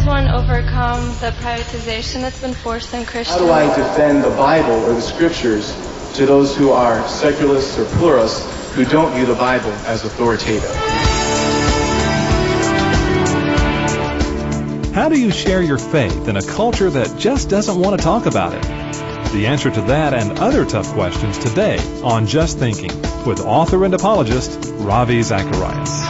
does one overcome the privatization that's been forced on Christians? How do I defend the Bible or the Scriptures to those who are secularists or pluralists who don't view the Bible as authoritative? How do you share your faith in a culture that just doesn't want to talk about it? The answer to that and other tough questions today on Just Thinking with author and apologist Ravi Zacharias.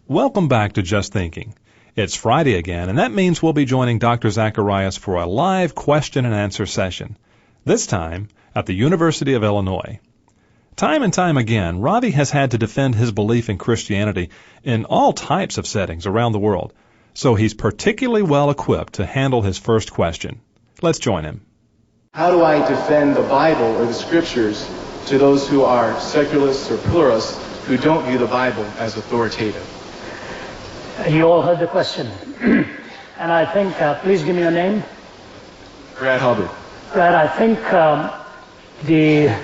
Welcome back to Just Thinking. It's Friday again, and that means we'll be joining Dr. Zacharias for a live question and answer session, this time at the University of Illinois. Time and time again, Ravi has had to defend his belief in Christianity in all types of settings around the world, so he's particularly well equipped to handle his first question. Let's join him. How do I defend the Bible or the Scriptures to those who are secularists or pluralists who don't view the Bible as authoritative? You all heard the question. And I think, please give me your name. Brad Hubbard. Brad, I think the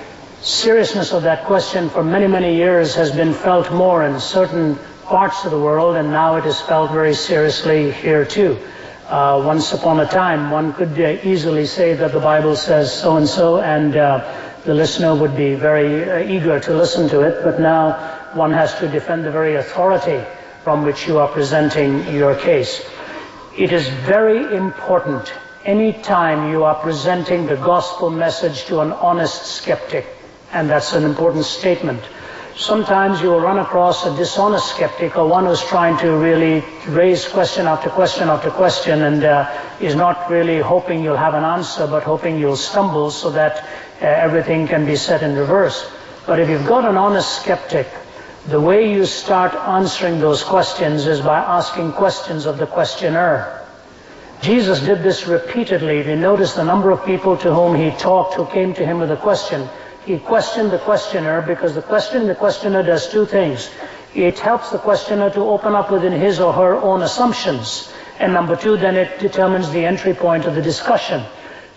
seriousness of that question for many, many years has been felt more in certain parts of the world, and now it is felt very seriously here too. Once upon a time, one could easily say that the Bible says so-and-so, and the listener would be very eager to listen to it, but now one has to defend the very authority from which you are presenting your case. It is very important any time you are presenting the gospel message to an honest skeptic, and that's an important statement. Sometimes you will run across a dishonest skeptic or one who's trying to really raise question after question after question and is not really hoping you'll have an answer but hoping you'll stumble so that everything can be set in reverse. But if you've got an honest skeptic, the way you start answering those questions is by asking questions of the questioner. Jesus did this repeatedly. If you notice the number of people to whom he talked who came to him with a question, he questioned the questioner because the questioner does two things. It helps the questioner to open up within his or her own assumptions. And number two, then it determines the entry point of the discussion.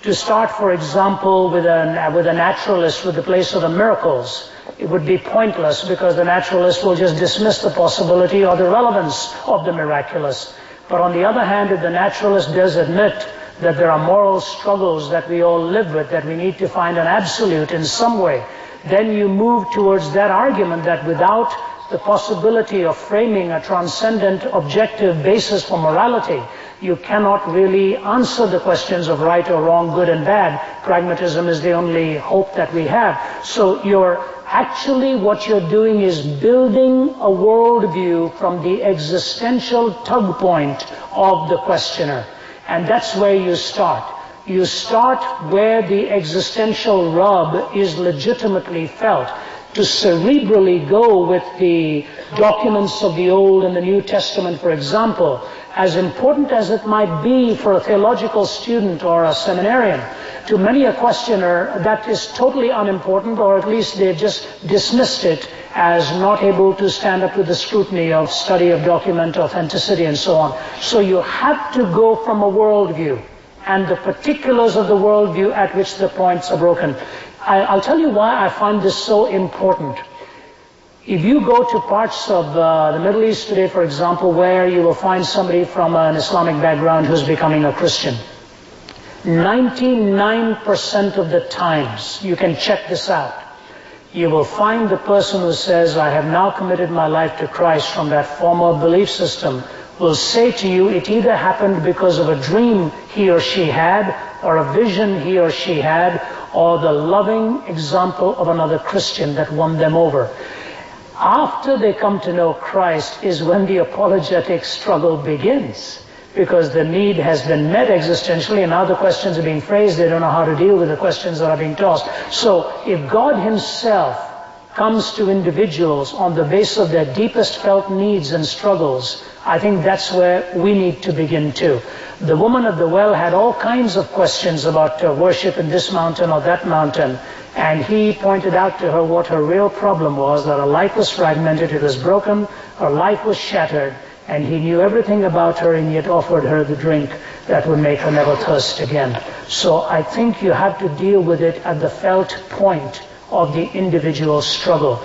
To start, for example, with a naturalist with the place of the miracles, it would be pointless because the naturalist will just dismiss the possibility or the relevance of the miraculous. But on the other hand, if the naturalist does admit that there are moral struggles that we all live with, that we need to find an absolute in some way, then you move towards that argument that without the possibility of framing a transcendent objective basis for morality, you cannot really answer the questions of right or wrong, good and bad. Pragmatism is the only hope that we have. So what you're doing is building a worldview from the existential tug point of the questioner. And that's where you start. You start where the existential rub is legitimately felt. To cerebrally go with the documents of the Old and the New Testament, for example, as important as it might be for a theological student or a seminarian, to many a questioner that is totally unimportant, or at least they just dismissed it as not able to stand up to the scrutiny of study of document authenticity and so on. So you have to go from a worldview and the particulars of the worldview at which the points are broken. I'll tell you why I find this so important. If you go to parts of the Middle East today, for example, where you will find somebody from an Islamic background who's becoming a Christian, 99% of the times, you can check this out, you will find the person who says, I have now committed my life to Christ from that former belief system, will say to you it either happened because of a dream he or she had, or a vision he or she had, or the loving example of another Christian that won them over. After they come to know Christ is when the apologetic struggle begins, because the need has been met existentially and now the questions are being phrased, they don't know how to deal with the questions that are being tossed. So if God himself comes to individuals on the basis of their deepest felt needs and struggles, I think that's where we need to begin too. The woman at the well had all kinds of questions about worship in this mountain or that mountain, and he pointed out to her what her real problem was, that her life was fragmented, it was broken, her life was shattered, and he knew everything about her, and yet offered her the drink that would make her never thirst again. So I think you have to deal with it at the felt point of the individual struggle.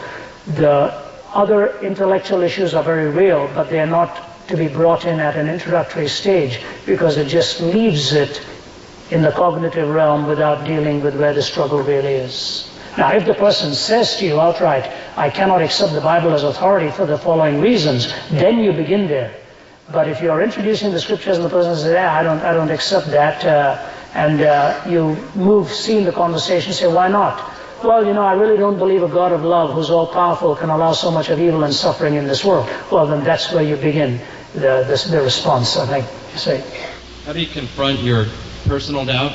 The other intellectual issues are very real, but they are not to be brought in at an introductory stage, because it just leaves it in the cognitive realm without dealing with where the struggle really is. Now, if the person says to you outright, I cannot accept the Bible as authority for the following reasons, then you begin there. But if you're introducing the scriptures and the person says, I don't accept that, and you see in the conversation, say, why not? Well, I really don't believe a God of love who's all-powerful can allow so much of evil and suffering in this world. Well, then that's where you begin the response, I think, you say. How do you confront your personal doubt?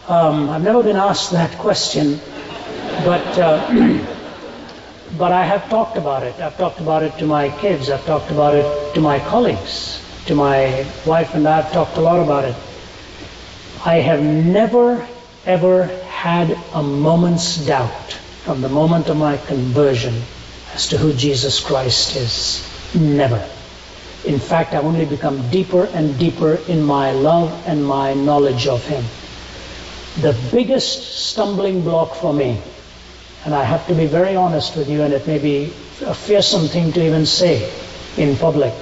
I've never been asked that question, but I have talked about it. I've talked about it to my kids. I've talked about it to my colleagues. To my wife and I have talked a lot about it. I have never, ever had a moment's doubt from the moment of my conversion as to who Jesus Christ is. Never. In fact, I've only become deeper and deeper in my love and my knowledge of Him. The biggest stumbling block for me, and I have to be very honest with you, and it may be a fearsome thing to even say in public,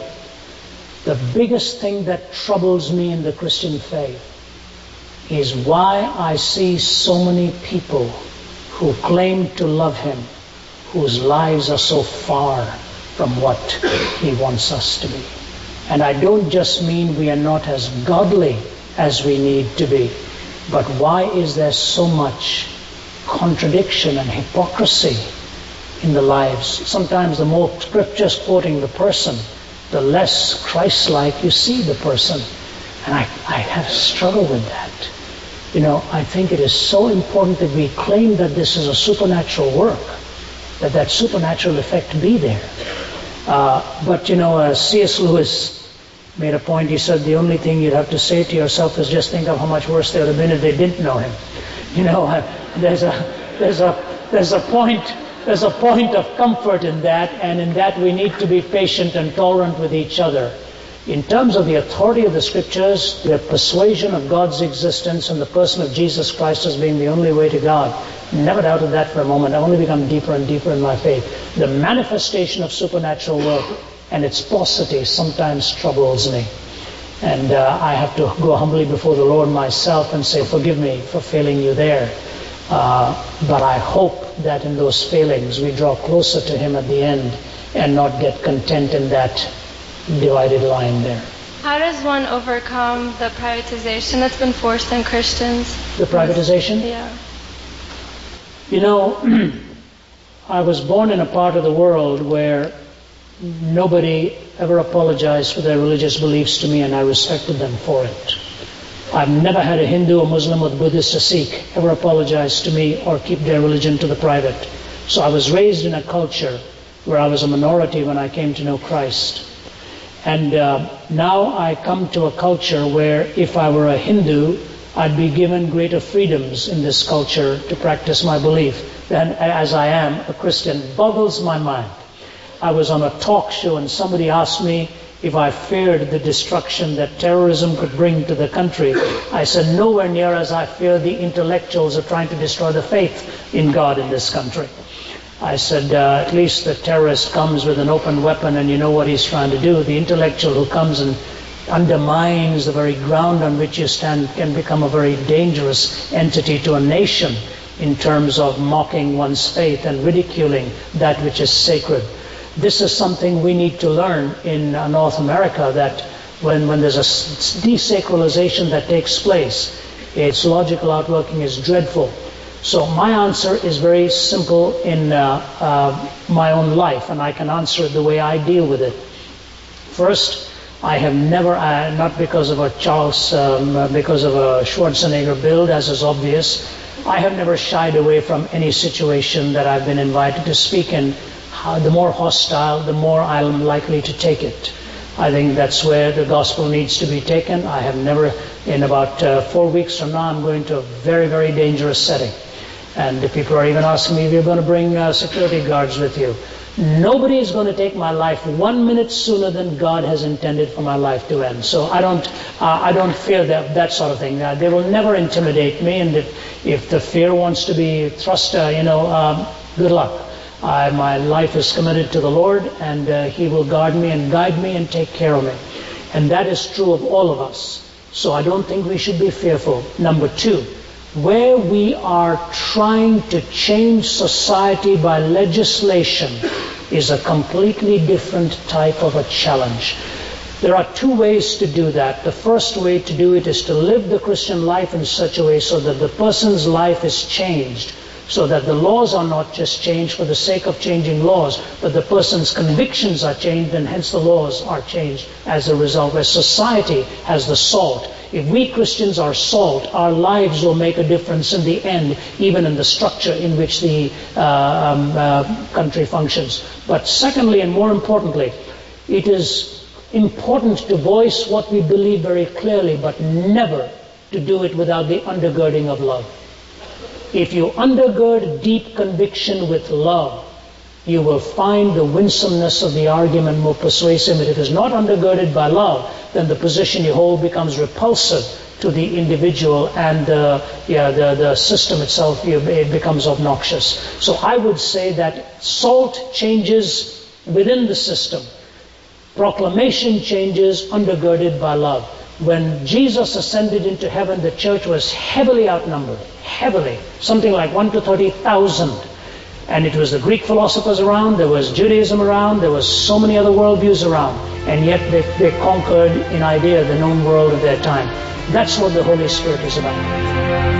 the biggest thing that troubles me in the Christian faith is why I see so many people who claim to love Him, whose lives are so far from what He wants us to be. And I don't just mean we are not as godly as we need to be, but why is there so much contradiction and hypocrisy in the lives? Sometimes the more scriptures quoting the person, the less Christ-like you see the person. And I have struggled with that. I think it is so important that we claim that this is a supernatural work, that supernatural effect be there. But C.S. Lewis made a point. He said the only thing you'd have to say to yourself is just think of how much worse they would have been if they didn't know Him. There's a point of comfort in that, and in that we need to be patient and tolerant with each other. In terms of the authority of the Scriptures, the persuasion of God's existence and the person of Jesus Christ as being the only way to God, never doubted that for a moment. I've only become deeper and deeper in my faith. The manifestation of supernatural work and its paucity sometimes troubles me. And I have to go humbly before the Lord myself and say, forgive me for failing you there. But I hope that in those failings we draw closer to Him at the end and not get content in that divided line there. How does one overcome the privatization that's been forced on Christians? The privatization? Yeah. I was born in a part of the world where nobody ever apologized for their religious beliefs to me, and I respected them for it. I've never had a Hindu, a Muslim, or Buddhist, or Sikh ever apologize to me or keep their religion to the private. So I was raised in a culture where I was a minority when I came to know Christ. And now I come to a culture where if I were a Hindu, I'd be given greater freedoms in this culture to practice my belief than as I am a Christian. Boggles my mind. I was on a talk show and somebody asked me if I feared the destruction that terrorism could bring to the country. I said, nowhere near as I fear the intellectuals who are trying to destroy the faith in God in this country. I said, at least the terrorist comes with an open weapon and you know what he's trying to do. The intellectual who comes and undermines the very ground on which you stand can become a very dangerous entity to a nation in terms of mocking one's faith and ridiculing that which is sacred. This is something we need to learn in North America, that when there's a desacralization that takes place, its logical outworking is dreadful. So my answer is very simple in my own life, and I can answer it the way I deal with it. First, I have never, not because of a because of a Schwarzenegger build, as is obvious, I have never shied away from any situation that I've been invited to speak in. The more hostile, the more I'm likely to take it. I think that's where the gospel needs to be taken. I have never, in about 4 weeks from now, I'm going to a very, very dangerous setting. And the people are even asking me if you're going to bring security guards with you. Nobody is going to take my life 1 minute sooner than God has intended for my life to end. So I don't fear that sort of thing. They will never intimidate me, and if the fear wants to be thrust, good luck. My life is committed to the Lord, and He will guard me and guide me and take care of me. And that is true of all of us. So I don't think we should be fearful. Number two, where we are trying to change society by legislation is a completely different type of a challenge. There are two ways to do that. The first way to do it is to live the Christian life in such a way so that the person's life is changed, so that the laws are not just changed for the sake of changing laws, but the person's convictions are changed, and hence the laws are changed as a result, where society has the salt. If we Christians are salt, our lives will make a difference in the end, even in the structure in which the country functions. But secondly, and more importantly, it is important to voice what we believe very clearly, but never to do it without the undergirding of love. If you undergird deep conviction with love, you will find the winsomeness of the argument more persuasive. If it is not undergirded by love, then the position you hold becomes repulsive to the individual, and the system itself, it becomes obnoxious. So I would say that salt changes within the system. Proclamation changes undergirded by love. When Jesus ascended into heaven, the church was heavily outnumbered, heavily, something like 1 to 30,000. And it was the Greek philosophers around, there was Judaism around, there was so many other worldviews around. And yet they conquered in idea the known world of their time. That's what the Holy Spirit is about.